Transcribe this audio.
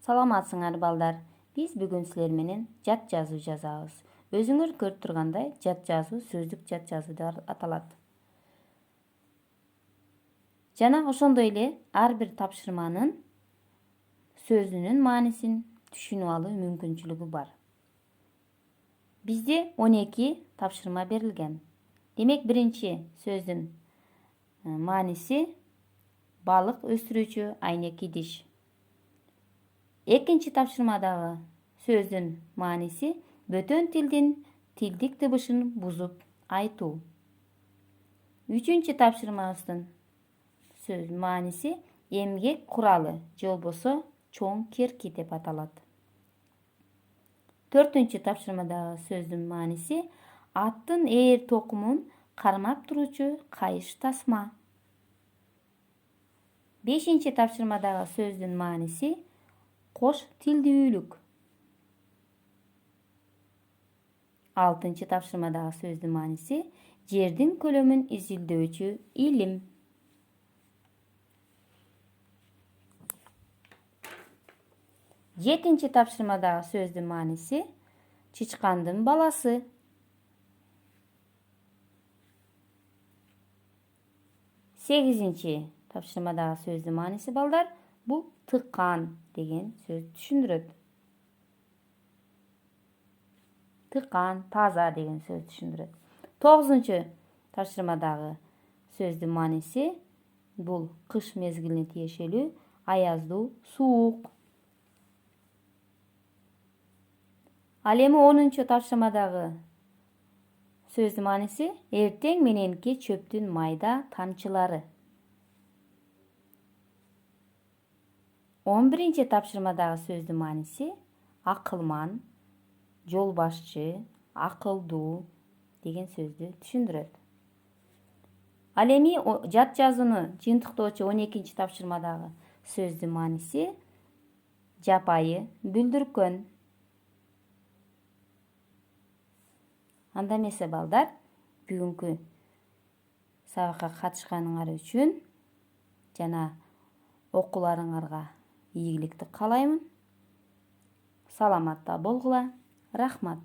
Саламатсыңар балдар. Биз бүгүн силер менен жат жазуу жазабыз. Өзүңөр көрүп тургандай, жат жазуу сөздүк жат жазуу деп аталат. Жана ошондой эле ар бир тапшырманын сөзүнүн маанисин түшүнүп алуу мүмкүнчүлүгү бар. Бизде 12 тапшырма берилген. Демек, биринчи сөздүн мааниси балык өстүрүүчү айнек идиш. Экинчи тапшырмадагы сөздүн мааниси бөтөн тилдин тилдик дыбышын бузуп айтуу. Үчүнчү тапшырмабыздын сөз мааниси эмгек куралы же болбосо чоң керки деп аталат. Төртүнчү тапшырмадагы сөздүн мааниси аттын ээр токумун кармап туручу кайыш тасма. Бешинчи тапшырмадагы сөздүн мааниси кош тилдүүлүк. Алтынчы тапшырмадагы сөздүн мааниси жердин көлөмүн изилдөөчү илим. Жетинчи тапшырмадагы сөздүн мааниси чычкандын баласы. Сегизинчи тапшырмадагы сөздүн мааниси балдар бул тыккан деген сөз түшүндүрөт. Тыккан, таза деген сөз түшүндүрөт. Тогузунчу тапшырмадагы сөздүн мааниси бул кыш мезгилине тиешелүү, аяздуу, суук. Ал эми 10-чу тапшырмадагы сөздүн мааниси эртең мененки чөптүн майда тамчылары. 11-чи тапшырмадагы сөздүн мааниси акылман, жол башчы, акылдуу деген сөздү түшүндүрөт. Ал эми жат жазууну жыйынтыктоочу 12-чи тапшырмадагы сөздүн мааниси жапайы, бүлдүркөн. Анда эмесе балдар, бүгүнкү сабакка катышканыңар үчүн жана окууларыңарга ийгиликти каалаймын. Саламатта болгула. Рахмат.